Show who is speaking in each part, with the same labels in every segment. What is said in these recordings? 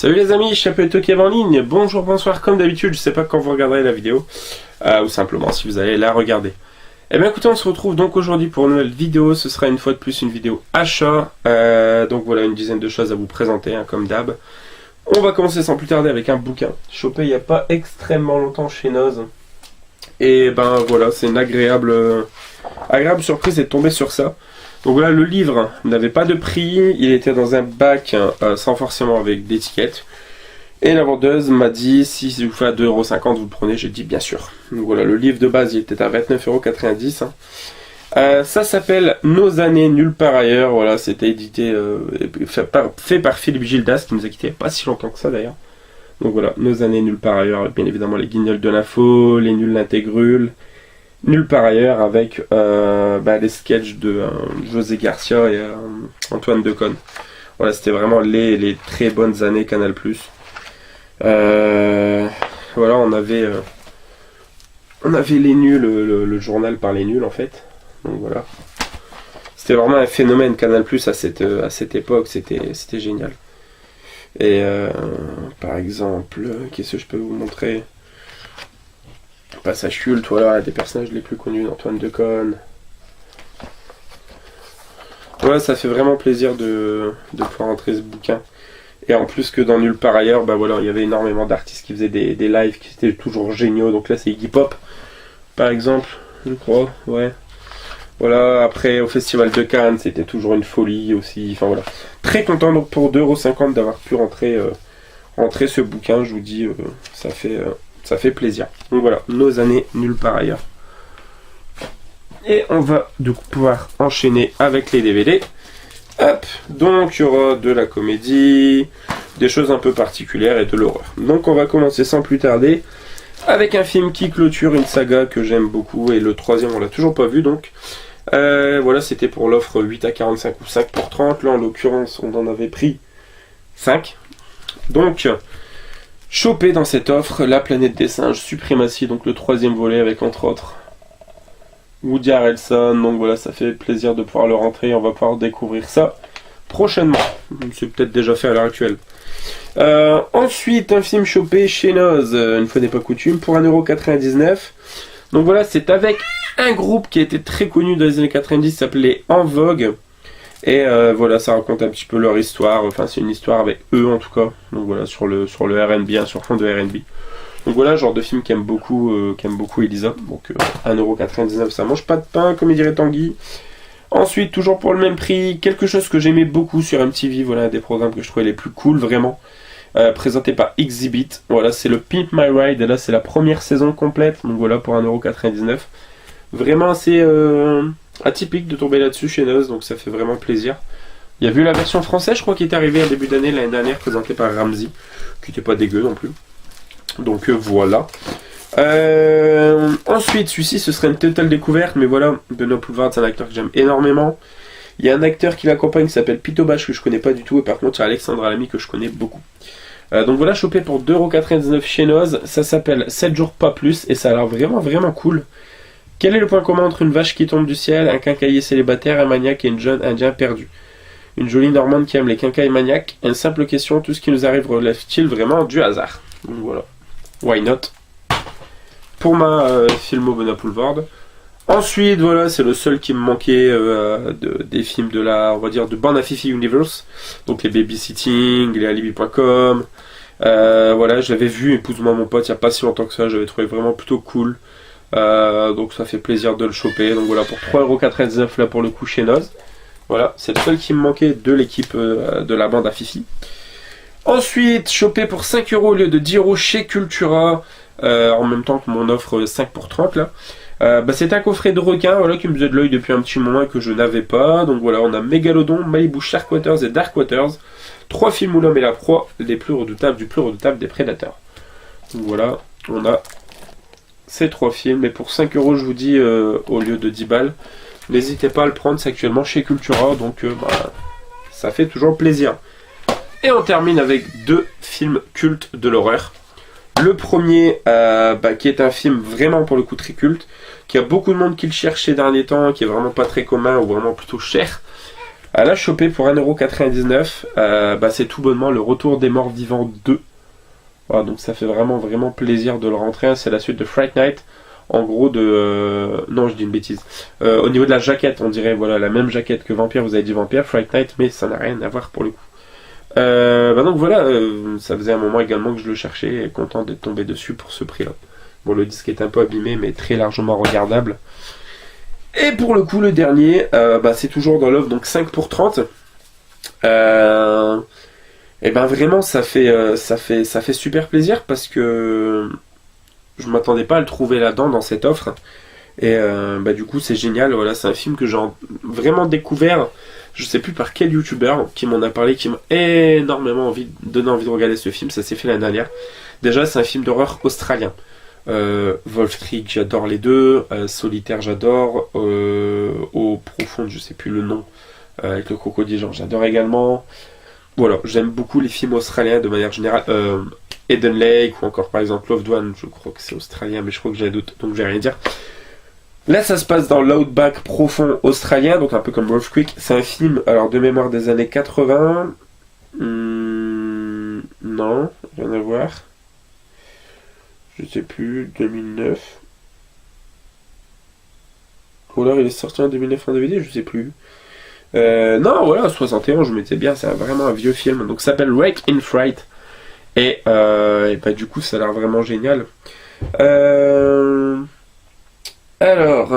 Speaker 1: Salut les amis, Chapeauteau Kev en ligne. Bonjour, bonsoir, comme d'habitude, je sais pas quand vous regarderez la vidéo, ou simplement si vous allez la regarder. Eh bien écoutez, on se retrouve donc aujourd'hui pour une nouvelle vidéo. Ce sera une fois de plus une vidéo achat. Donc voilà, une dizaine de choses à vous présenter, hein, comme d'hab. On va commencer sans plus tarder avec un bouquin chopé il n'y a pas extrêmement longtemps chez Noz. Et ben voilà, c'est une agréable surprise d'être tombé sur ça. Donc voilà, le livre n'avait pas de prix, il était dans un bac sans forcément avec d'étiquette. Et la vendeuse m'a dit, si je vous fais à 2,50€, vous le prenez, j'ai dit bien sûr. Donc voilà, le livre de base il était à 29,90€. Ça s'appelle Nos années nulle part ailleurs. Voilà, c'était édité, fait par Philippe Gildas, qui nous a quitté il n'y a pas si longtemps que ça d'ailleurs. Donc voilà, Nos années nulle part ailleurs, avec bien évidemment les guignols de l'info, les nuls l'intégrules. Nulle part ailleurs avec les sketchs de José Garcia et Antoine Decaune. Voilà, c'était vraiment les très bonnes années Canal+. Voilà, on avait les nuls, le journal par les nuls en fait. Donc voilà. C'était vraiment un phénomène Canal+ à cette époque, c'était génial. Et par exemple, qu'est-ce que je peux vous montrer ? Passage culte, voilà, des personnages les plus connus d'Antoine Decaune. Voilà, ça fait vraiment plaisir de pouvoir entrer ce bouquin. Et en plus que dans Nulle part ailleurs, bah voilà, il y avait énormément d'artistes qui faisaient des lives qui étaient toujours géniaux. Donc là, c'est Iggy Pop, par exemple, je crois, ouais. Voilà, après au Festival de Cannes, c'était toujours une folie aussi. Enfin voilà, très content donc pour 2,50€ d'avoir pu rentrer ce bouquin. Je vous dis, ça fait plaisir. Donc voilà, Nos années nulle part ailleurs. Et on va du coup pouvoir enchaîner avec les DVD. Hop, donc il y aura de la comédie, des choses un peu particulières et de l'horreur. Donc on va commencer sans plus tarder avec un film qui clôture une saga que j'aime beaucoup. Et le troisième on l'a toujours pas vu donc. Voilà, c'était pour l'offre 8 à 45 ou 5 pour 30. Là en l'occurrence on en avait pris 5. Donc chopé dans cette offre, La planète des singes, Suprématie, donc le troisième volet avec entre autres Woody Harrelson. Donc voilà, ça fait plaisir de pouvoir le rentrer, on va pouvoir découvrir ça prochainement. C'est peut-être déjà fait à l'heure actuelle. Ensuite, un film chopé chez Noz, une fois n'est pas coutume, pour 1,99€. Donc voilà, c'est avec un groupe qui était très connu dans les années 90, s'appelait En Vogue. Et voilà, ça raconte un petit peu leur histoire. Enfin, c'est une histoire avec eux en tout cas. Donc voilà, sur le R&B, sur fond de R&B. Donc voilà, genre de film qu'aime beaucoup Elisa. Donc 1,99€, ça mange pas de pain, comme il dirait Tanguy. Ensuite, toujours pour le même prix, quelque chose que j'aimais beaucoup sur MTV. Voilà, un des programmes que je trouvais les plus cool, vraiment. Présenté par Exhibit. Voilà, c'est le Pimp My Ride. Et là, c'est la première saison complète. Donc voilà, pour 1,99€. Vraiment assez atypique de tomber là-dessus chez Noz, donc ça fait vraiment plaisir. Il y a vu la version française, je crois, qui est arrivée en début d'année l'année dernière, présentée par Ramsey, qui n'était pas dégueu non plus. Donc voilà. Ensuite, celui-ci, ce serait une totale découverte, mais voilà, Benoît Poelvoorde, c'est un acteur que j'aime énormément. Il y a un acteur qui l'accompagne qui s'appelle Pito Bash, que je connais pas du tout, et par contre, il y a Alexandre Lamy, que je connais beaucoup. Donc voilà, chopé pour 2,99€ chez Noz. Ça s'appelle 7 jours pas plus, et ça a l'air vraiment, vraiment cool. Quel est le point commun entre une vache qui tombe du ciel, un quincaillier célibataire, un maniaque et une jeune indien perdue? Une jolie normande qui aime les quincailles maniaques. Une simple question, tout ce qui nous arrive relève-t-il vraiment du hasard? Donc voilà, why not? Pour ma filmo Benoît Poelvoorde. Ensuite, voilà, c'est le seul qui me manquait des films de la, on va dire, de bande à Fifi Universe. Donc les babysitting, les alibi.com. Voilà, je l'avais vu, Épouse-moi mon pote, il n'y a pas si longtemps que ça, j'avais trouvé vraiment plutôt cool. Donc ça fait plaisir de le choper. Donc voilà, pour 3,99€ là pour le coup chez Noz. Voilà, c'est le seul qui me manquait de l'équipe de la bande à Fifi. Ensuite, chopé pour 5€ au lieu de 10€ chez Cultura, en même temps que mon offre 5 pour 30 là. C'est un coffret de requins, voilà, qui me faisait de l'œil depuis un petit moment et que je n'avais pas. Donc voilà, on a Mégalodon, Malibu, Sharkwaters et Darkwaters. 3 films où l'homme est la proie, les plus redoutables du plus redoutable des prédateurs. Donc voilà, on a ces 3 films, et pour 5€, je vous dis, au lieu de 10 balles, n'hésitez pas à le prendre, c'est actuellement chez Cultura, donc ça fait toujours plaisir. Et on termine avec 2 films cultes de l'horreur. Le premier, qui est un film vraiment pour le coup très culte, qui a beaucoup de monde qui le cherche ces derniers temps, qui est vraiment pas très commun ou vraiment plutôt cher. À la choper pour 1,99€, bah, c'est tout bonnement le Retour des Morts Vivants 2. Voilà, donc ça fait vraiment plaisir de le rentrer. C'est la suite de Fright Night. En gros non, je dis une bêtise. Au niveau de la jaquette, on dirait voilà la même jaquette que Vampire, vous avez dit Vampire, Fright Night, mais ça n'a rien à voir pour le coup. Bah donc voilà, ça faisait un moment également que je le cherchais et content d'être tombé dessus pour ce prix-là. Bon, le disque est un peu abîmé, mais très largement regardable. Et pour le coup, le dernier, bah, c'est toujours dans l'offre, donc 5 pour 30. Et ben vraiment, ça fait super plaisir parce que je m'attendais pas à le trouver là-dedans dans cette offre. Et bah du coup, c'est génial. Voilà, c'est un film que j'ai vraiment découvert. Je sais plus par quel youtubeur qui m'en a parlé, qui m'a énormément donné envie de regarder ce film. Ça s'est fait l'année dernière. Déjà, c'est un film d'horreur australien. Wolf Creek, j'adore les deux. Solitaire, j'adore. Eau profonde, je sais plus le nom. Avec le crocodile, j'adore également. Voilà, j'aime beaucoup les films australiens de manière générale. Eden Lake ou encore par exemple Loved One, je crois que c'est australien, mais je crois que j'ai un doute, donc je vais rien dire. Là, ça se passe dans l'outback profond australien, donc un peu comme Wolf Creek. C'est un film, alors de mémoire des années 80. Non, rien à voir. Je sais plus, 2009. Ou alors il est sorti en 2009 en DVD, je sais plus. Non, voilà, 61, je m'étais bien, c'est vraiment un vieux film. Donc ça s'appelle Wreck in Fright. Et bah, du coup, ça a l'air vraiment génial. Alors,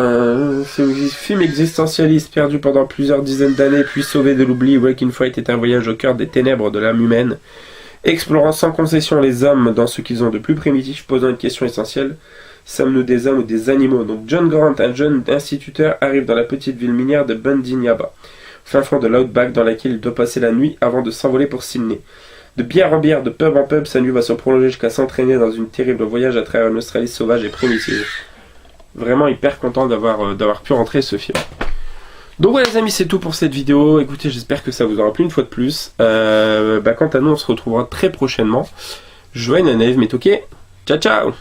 Speaker 1: c'est un film existentialiste perdu pendant plusieurs dizaines d'années, puis sauvé de l'oubli. Wreck in Fright est un voyage au cœur des ténèbres de l'âme humaine, explorant sans concession les hommes dans ce qu'ils ont de plus primitif, posant une question essentielle. Sommes-nous des hommes ou des animaux? Donc John Grant, un jeune instituteur, arrive dans la petite ville minière de Bundinyaba, fin fond de l'outback dans laquelle il doit passer la nuit avant de s'envoler pour Sydney. De bière en bière, de pub en pub, sa nuit va se prolonger jusqu'à s'entraîner dans une terrible voyage à travers une Australie sauvage et primitive. Vraiment hyper content d'avoir pu rentrer ce film. Donc voilà les amis, c'est tout pour cette vidéo. Écoutez, j'espère que ça vous aura plu une fois de plus. Quant à nous, on se retrouvera très prochainem. Joyeux Nave, mais ok. Ciao ciao.